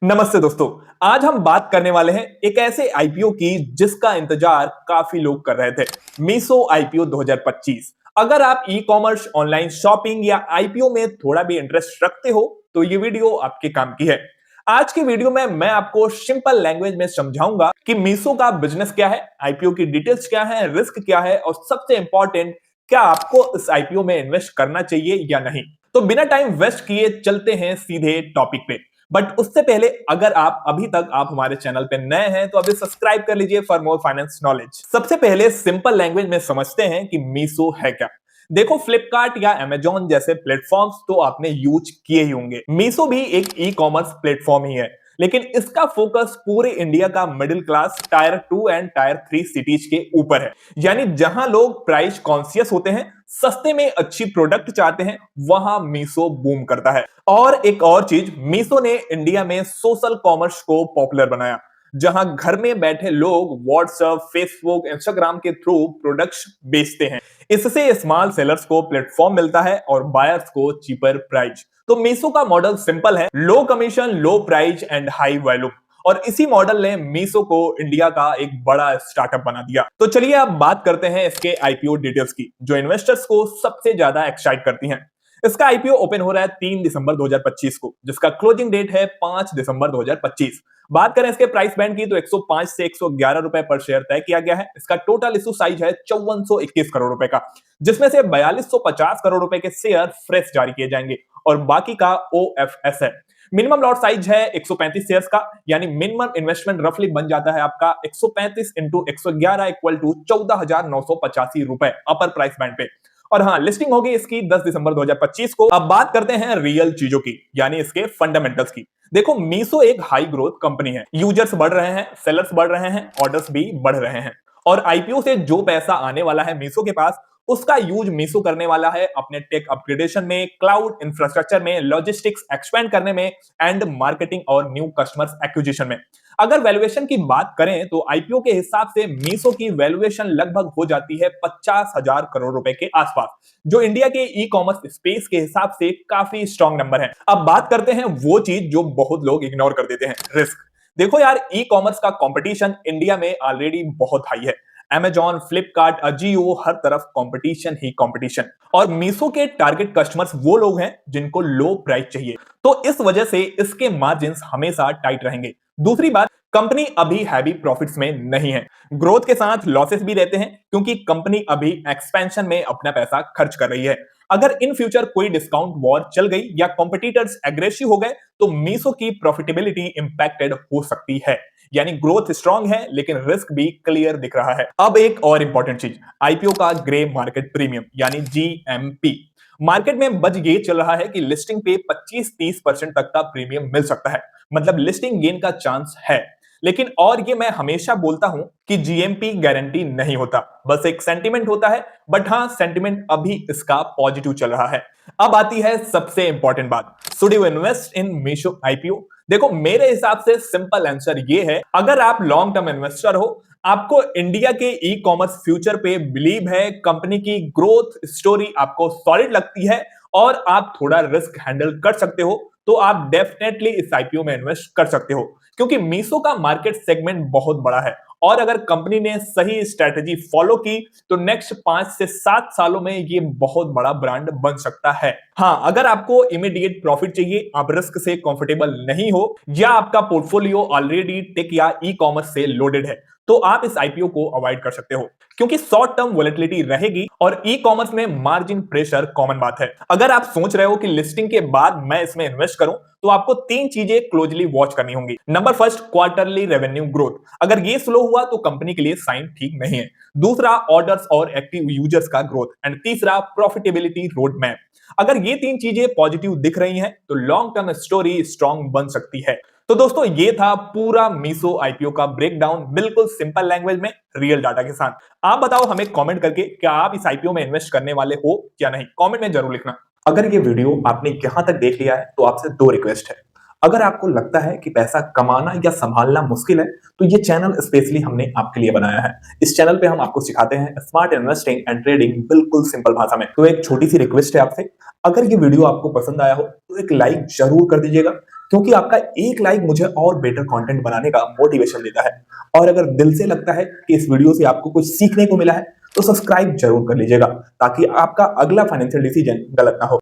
नमस्ते दोस्तों। आज हम बात करने वाले हैं एक ऐसे आईपीओ की जिसका इंतजार काफी लोग कर रहे थे। मीसो आईपीओ 2025। अगर आप ई कॉमर्स, ऑनलाइन शॉपिंग या आईपीओ में थोड़ा भी इंटरेस्ट रखते हो तो ये वीडियो आपके काम की है। आज की वीडियो में मैं आपको सिंपल लैंग्वेज में समझाऊंगा कि मीसो का बिजनेस क्या है, आईपीओ की डिटेल्स क्या है, रिस्क क्या है और सबसे इंपॉर्टेंट, क्या आपको इस आईपीओ में इन्वेस्ट करना चाहिए या नहीं। तो बिना टाइम वेस्ट किए चलते हैं सीधे टॉपिक पे। बट उससे पहले अगर आप अभी तक हमारे चैनल पे नए हैं तो अभी सब्सक्राइब कर लीजिए फॉर मोर फाइनेंस नॉलेज। सबसे पहले सिंपल लैंग्वेज में समझते हैं कि मीसो है क्या। देखो, फ्लिपकार्ट या अमेजॉन जैसे प्लेटफॉर्म्स तो आपने यूज किए ही होंगे। मीसो भी एक ई कॉमर्स प्लेटफॉर्म ही है, लेकिन इसका फोकस पूरे इंडिया का middle class tyre 2 and tyre 3 cities के ऊपर है। यानी जहां लोग प्राइस कॉन्शियस होते हैं, सस्ते में अच्छी प्रोडक्ट चाहते हैं, वहां मीसो बूम करता है। और एक और चीज, मीसो ने इंडिया में सोशल कॉमर्स को पॉपुलर बनाया, जहां घर में बैठे लोग व्हाट्सएप, फेसबुक, इंस्टाग्राम के थ्रू प्रोडक्ट्स बेचते हैं। इससे स्मॉल सेलर्स को प्लेटफॉर्म मिलता है और बायर्स को चीपर प्राइस। तो मीसो का मॉडल सिंपल है, low commission, low price and high value. और इसी मॉडल ने मीसो को इंडिया का एक बड़ा स्टार्टअप बना दिया। तो चलिए अब बात करते हैं इसके आईपीओ डिटेल्स की, जो इन्वेस्टर्स को सबसे ज्यादा एक्साइट करती हैं। इसका आईपीओ ओपन हो रहा है 3 दिसंबर 2025 को, जिसका क्लोजिंग डेट है 5 दिसंबर 2025। बात करें इसके प्राइस बैंड की तो 105 से 111 रुपए पर शेयर तय किया गया है। इसका टोटल इशू साइज है 5421 करोड़ रुपए का, जिसमें से 4250 करोड़ रुपए के शेयर फ्रेश जारी किए जाएंगे और बाकी का ओएफएस है। मिनिमम लॉट साइज है 135 शेयर्स का, यानी मिनिमम इन्वेस्टमेंट रफली बन जाता है आपका 135 इंटू 111 इक्वल टू 14,985 रुपए अपर प्राइस बैंड पे। और हाँ, लिस्टिंग होगी इसकी 10 दिसंबर 2025 को। अब बात करते हैं रियल चीजों की, यानी इसके फंडामेंटल्स की। देखो, मीसो एक हाई ग्रोथ कंपनी है। यूजर्स बढ़ रहे हैं, सेलर्स बढ़ रहे हैं, ऑर्डर्स भी बढ़ रहे हैं। और आईपीओ से जो पैसा आने वाला है मीसो के पास, उसका यूज मीसो करने वाला है अपने टेक अपग्रेडेशन में, क्लाउड इंफ्रास्ट्रक्चर में, लॉजिस्टिक्स एक्सपेंड करने में एंड मार्केटिंग और न्यू कस्टमर्स एक्विजिशन में। अगर वैल्यूएशन की बात करें तो आईपीओ के हिसाब से मीसो की वैल्यूएशन लगभग हो जाती है 50,000 करोड़ रुपए के आसपास, जो इंडिया के ई कॉमर्स स्पेस के हिसाब से काफी स्ट्रॉन्ग नंबर है। अब बात करते हैं वो चीज जो बहुत लोग इग्नोर कर देते हैं, रिस्क। देखो यार, ई कॉमर्स का कंपटीशन इंडिया में ऑलरेडी बहुत हाई है। अमेजॉन, फ्लिपकार्ट, अजियो, हर तरफ कंपटीशन ही कंपटीशन। और मीसो के टारगेट कस्टमर्स वो लोग हैं जिनको लो प्राइस चाहिए, तो इस वजह से इसके मार्जिन्स हमेशा टाइट रहेंगे। दूसरी बात, कंपनी अभी हैवी प्रॉफिट्स में नहीं है। ग्रोथ के साथ लॉसेस भी रहते हैं, क्योंकि कंपनी अभी एक्सपेंशन में अपना पैसा खर्च कर रही है। अगर इन फ्यूचर कोई डिस्काउंट वॉर चल गई या कॉम्पिटिटर्स एग्रेसिव हो गए तो मीसो की प्रॉफिटेबिलिटी इंपैक्टेड हो सकती है। यानी ग्रोथ स्ट्रांग है लेकिन रिस्क भी क्लियर दिख रहा है। अब एक और इंपॉर्टेंट चीज, आईपीओ का ग्रे मार्केट प्रीमियम यानी जीएमपी। मार्केट में बज ये चल रहा है कि लिस्टिंग पे 25-30% तक का प्रीमियम मिल सकता है, मतलब लिस्टिंग गेन का चांस है। लेकिन और ये मैं हमेशा बोलता हूं कि जीएमपी गारंटी नहीं होता, बस एक सेंटीमेंट होता है। बट हाँ, सेंटीमेंट अभी इसका पॉजिटिव चल रहा है। अब आती है सबसे इंपॉर्टेंट बात, should you invest in Meesho IPO. देखो, मेरे हिसाब से सिंपल आंसर ये है, अगर आप लॉन्ग टर्म इन्वेस्टर हो, आपको इंडिया के ई कॉमर्स फ्यूचर पे बिलीव है, कंपनी की ग्रोथ स्टोरी आपको सॉलिड लगती है और आप थोड़ा रिस्क हैंडल कर सकते हो, तो आप डेफिनेटली इस आईपीओ में इन्वेस्ट कर सकते हो। क्योंकि मीसो का मार्केट सेगमेंट बहुत बड़ा है और अगर कंपनी ने सही स्ट्रेटेजी फॉलो की तो नेक्स्ट 5 से 7 सालों में ये बहुत बड़ा ब्रांड बन सकता है। हाँ, अगर आपको इमीडिएट प्रॉफिट चाहिए, आप रिस्क से कंफर्टेबल नहीं हो या आपका पोर्टफोलियो ऑलरेडी टेक या ई कॉमर्स से लोडेड है, तो आप इस आईपीओ को अवॉइड कर सकते हो, क्योंकि शॉर्ट टर्म वोलेटिलिटी रहेगी और ई कॉमर्स में मार्जिन प्रेशर कॉमन बात है। अगर आप सोच रहे हो कि लिस्टिंग के बाद मैं इसमें इन्वेस्ट करूं, तो आपको 3 चीजें क्लोजली वॉच करनी होंगी। Number first, quarterly revenue growth. अगर ये स्लो हुआ तो कंपनी के लिए साइन ठीक नहीं है। दूसरा, ऑर्डर्स और एक्टिव यूजर्स का ग्रोथ एंड तीसरा, प्रॉफिटेबिलिटी रोड मैप। अगर ये 3 चीजें पॉजिटिव दिख रही हैं तो लॉन्ग टर्म स्टोरी स्ट्रॉन्ग बन सकती है। तो दोस्तों, ये था पूरा मीसो आईपीओ का ब्रेकडाउन, बिल्कुल सिंपल लैंग्वेज में, रियल डाटा के साथ। आप बताओ हमें कमेंट करके, क्या आप इस आईपीओ में इन्वेस्ट करने वाले हो या नहीं? कमेंट में जरूर लिखना। अगर ये वीडियो आपने यहां तक देख लिया है तो आपसे 2 रिक्वेस्ट है। अगर आपको लगता है कि पैसा कमाना या संभालना मुश्किल है, तो ये चैनल स्पेशली हमने आपके लिए बनाया है। इस चैनल पे हम आपको सिखाते हैं स्मार्ट इन्वेस्टिंग एंड ट्रेडिंग, बिल्कुल सिंपल भाषा में। तो एक छोटी सी रिक्वेस्ट है आपसे, अगर ये वीडियो आपको पसंद आया हो तो एक लाइक जरूर कर दीजिएगा, क्योंकि आपका एक लाइक मुझे और बेटर कंटेंट बनाने का मोटिवेशन देता है। और अगर दिल से लगता है कि इस वीडियो से आपको कुछ सीखने को मिला है तो सब्सक्राइब जरूर कर लीजिएगा ताकि आपका अगला फाइनेंशियल डिसीजन गलत ना हो।